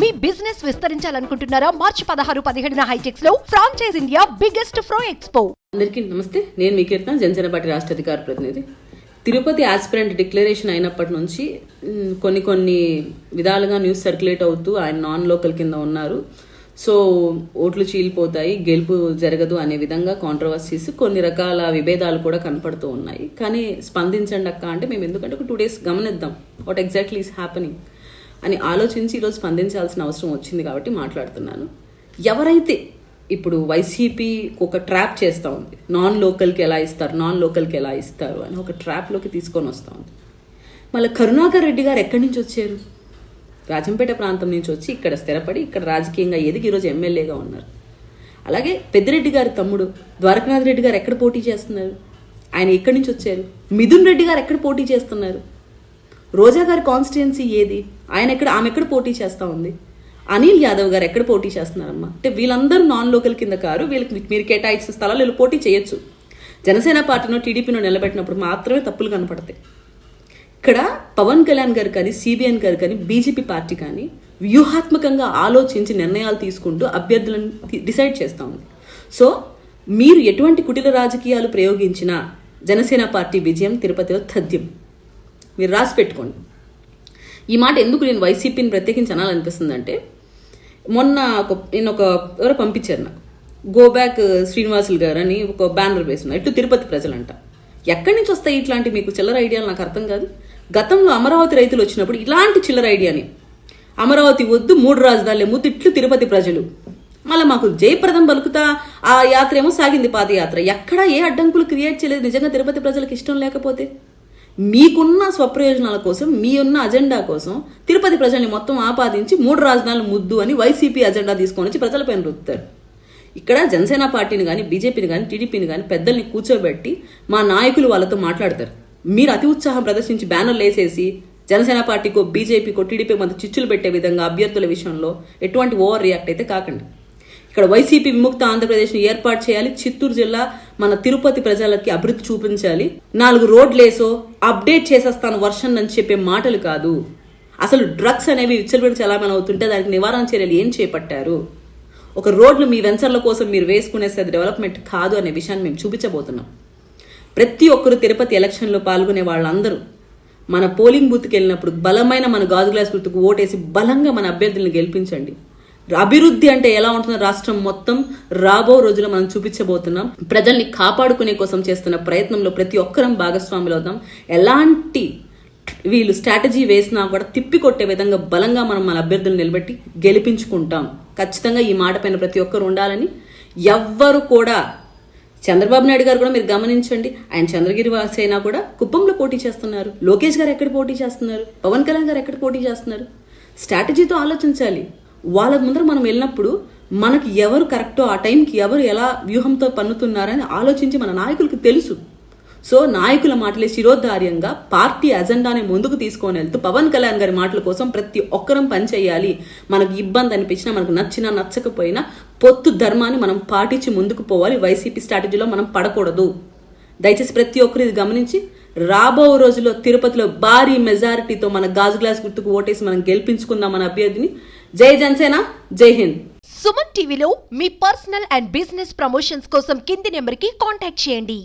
మీ business విస్తరించాలనుకుంటున్నారా? మార్చి 16-17 హైటెక్స్ లో franchise India biggest ఫ్రో expo. అందరికీ నమస్తే. నేను మీ కీర్తన, జనసేన పార్టీ రాష్ట్ర అధికార ప్రతినిధి. తిరుపతి ఆస్పిరెంట్ డిక్లరేషన్ అయినప్పటి నుంచి కొన్ని విధాలుగా న్యూస్ సర్క్యులేట్ అవుతూ ఆయన నాన్ లోకల్ కింద ఉన్నారు, సో ఓట్లు చీలిపోతాయి, గెలుపు జరగదు అనే విధంగా కాంట్రవర్సీస్, కొన్ని రకాల విభేదాలు కూడా కనపడుతూ ఉన్నాయి. కానీ స్పందించండి అక్క అంటే మేము ఎందుకంటే ఒక 2 days గమనిద్దాం వాట్ ఎగ్జాక్ట్లీ ఈస్ హ్యాపెనింగ్ అని ఆలోచించి ఈరోజు స్పందించాల్సిన అవసరం వచ్చింది కాబట్టి మాట్లాడుతున్నాను. ఎవరైతే ఇప్పుడు వైసీపీ ఒక ట్రాప్ చేస్తూ ఉంది, నాన్ లోకల్కి ఎలా ఇస్తారు అని ఒక ట్రాప్లోకి తీసుకొని వస్తూ ఉంది. మళ్ళీ కరుణాకర్ రెడ్డి గారు ఎక్కడి నుంచి వచ్చారు? రాజంపేట ప్రాంతం నుంచి వచ్చి ఇక్కడ స్థిరపడి ఇక్కడ రాజకీయంగా ఎదిగి ఈరోజు ఎమ్మెల్యేగా ఉన్నారు. అలాగే పెద్దిరెడ్డి గారి తమ్ముడు ద్వారకనాథ్ రెడ్డి గారు ఎక్కడ పోటీ చేస్తున్నారు? ఆయన ఎక్కడి నుంచి వచ్చారు? మిథున్ రెడ్డి గారు ఎక్కడ పోటీ చేస్తున్నారు? రోజా గారి కాన్స్టిట్యున్సీ ఏది? ఆమె ఎక్కడ పోటీ చేస్తూ ఉంది? అనిల్ యాదవ్ గారు ఎక్కడ పోటీ చేస్తున్నారమ్మా? అంటే వీళ్ళందరూ నాన్ లోకల్ కింద కారు, వీళ్ళకి మీరు కేటాయించిన స్థలాలు వీళ్ళు పోటీ చేయొచ్చు. జనసేన పార్టీనో టీడీపీనో నిలబెట్టినప్పుడు మాత్రమే తప్పులు కనపడతాయి. ఇక్కడ పవన్ కళ్యాణ్ గారు కానీ, సిబిఎన్ గారు కానీ, బీజేపీ పార్టీ కానీ వ్యూహాత్మకంగా ఆలోచించి నిర్ణయాలు తీసుకుంటూ అభ్యర్థులను డిసైడ్ చేస్తూ ఉంది. సో మీరు ఎటువంటి కుటిల రాజకీయాలు ప్రయోగించినా జనసేన పార్టీ విజయం తిరుపతిలో తథ్యం. మీరు రాసి పెట్టుకోండి. ఈ మాట ఎందుకు నేను వైసీపీని ప్రత్యేకించి అనాలనిపిస్తుందంటే, మొన్న ఎవరో పంపించారు నాకు, గో బ్యాక్ శ్రీనివాసులు గారు అని ఒక బ్యానర్ వేస్తున్నారు. ఇటు తిరుపతి ప్రజలంట. ఎక్కడి నుంచి వస్తాయి ఇట్లాంటి మీకు చిల్లర ఐడియాలు? నాకు అర్థం కాదు. గతంలో అమరావతి రైతులు వచ్చినప్పుడు ఇలాంటి చిల్లర ఐడియాని, అమరావతి వద్దు 3 రాజధానులే ముద్దు, ఇట్లు తిరుపతి ప్రజలు. మళ్ళీ మాకు జయప్రదం పలుకుతా ఆ యాత్ర ఏమో సాగింది, పాదయాత్ర. ఎక్కడా ఏ అడ్డంకులు క్రియేట్ చేయలేదు. నిజంగా తిరుపతి ప్రజలకు ఇష్టం లేకపోతే మీకున్న స్వప్రయోజనాల కోసం, మీ ఉన్న అజెండా కోసం తిరుపతి ప్రజల్ని మొత్తం ఆపాదించి 3 రాజధానులు ముద్దు అని వైసీపీ అజెండా తీసుకొని వచ్చి ప్రజలపైన రుద్దుతారు. ఇక్కడ జనసేన పార్టీని కానీ, బీజేపీని కానీ, టీడీపీని కానీ పెద్దల్ని కూర్చోబెట్టి మా నాయకులు వాళ్ళతో మాట్లాడతారు. మీరు అతి ఉత్సాహం ప్రదర్శించి బ్యానర్లు వేసేసి జనసేన పార్టీకో, బీజేపీకో, టీడీపీ మధ్య చిచ్చులు పెట్టే విధంగా అభ్యర్థుల విషయంలో ఎటువంటి ఓవర్ రియాక్ట్ అయితే కాకండి. ఇక్కడ వైసీపీ విముక్త ఆంధ్రప్రదేశ్ని ఏర్పాటు చేయాలి. చిత్తూరు జిల్లా మన తిరుపతి ప్రజలకి అభివృద్ధి చూపించాలి. 4 రోడ్లేసో అప్డేట్ చేసేస్తాను వర్షన్ అని చెప్పే మాటలు కాదు. అసలు డ్రగ్స్ అనేవి విచ్చలవిడి చలామణి అవుతుంటే దానికి నివారణ చర్యలు ఏం చేపట్టారు? ఒక రోడ్లు మీ వెంచర్ల కోసం మీరు వేసుకునేసి అది డెవలప్మెంట్ కాదు అనే విషయాన్ని మేము చూపించబోతున్నాం. ప్రతి ఒక్కరు తిరుపతి ఎలక్షన్లో పాల్గొనే వాళ్ళందరూ మన పోలింగ్ బూత్కి వెళ్ళినప్పుడు బలమైన మన గాజు గ్లాస్ గుర్తుకు ఓటేసి బలంగా మన అభ్యర్థులను గెలిపించండి. అభివృద్ధి అంటే ఎలా ఉంటుందో రాష్ట్రం మొత్తం రాబో రోజుల్లో మనం చూపించబోతున్నాం. ప్రజల్ని కాపాడుకునే కోసం చేస్తున్న ప్రయత్నంలో ప్రతి ఒక్కరం భాగస్వాములు అవుతాం. ఎలాంటి వీళ్ళు స్ట్రాటజీ వేసినా కూడా తిప్పికొట్టే విధంగా బలంగా మనం మన అభ్యర్థులను నిలబెట్టి గెలిపించుకుంటాం. ఖచ్చితంగా ఈ మాట పైన ప్రతి ఒక్కరు ఉండాలని. ఎవ్వరు కూడా, చంద్రబాబు నాయుడు గారు కూడా మీరు గమనించండి, ఆయన చంద్రగిరి వాసైనా కూడా కుప్పంలో పోటీ చేస్తున్నారు. లోకేష్ గారు ఎక్కడ పోటీ చేస్తున్నారు? పవన్ కళ్యాణ్ గారు ఎక్కడ పోటీ చేస్తున్నారు? స్ట్రాటజీతో ఆలోచించాలి. వాళ్ళ ముందర మనం వెళ్ళినప్పుడు మనకి ఎవరు కరెక్టో, ఆ టైంకి ఎవరు ఎలా వ్యూహంతో పన్నుతున్నారని ఆలోచించి మన నాయకులకు తెలుసు. సో నాయకుల మాటలే శిరోధార్యంగా పార్టీ అజెండాని ముందుకు తీసుకొని వెళ్తూ పవన్ కళ్యాణ్ గారి మాటల కోసం ప్రతి ఒక్కరం పనిచేయాలి. మనకు ఇబ్బంది అనిపించినా, మనకు నచ్చినా నచ్చకపోయినా పొత్తు ధర్మాన్ని మనం పాటించి ముందుకు పోవాలి. వైసీపీ స్ట్రాటజీలో మనం పడకూడదు. దయచేసి ప్రతి ఒక్కరు ఇది గమనించి రాబో రోజుల్లో తిరుపతిలో భారీ మెజారిటీతో మన గాజు గ్లాస్ గుర్తుకు ఓటేసి మనం గెలిపించుకుందాం మన అభ్యర్థిని. జై జనసేన, జై హింద్. సుమన్ టీవీలో మీ పర్సనల్ అండ్ బిజినెస్ ప్రమోషన్స్ కోసం కింది నెంబర్కి కాంటాక్ట్ చేయండి.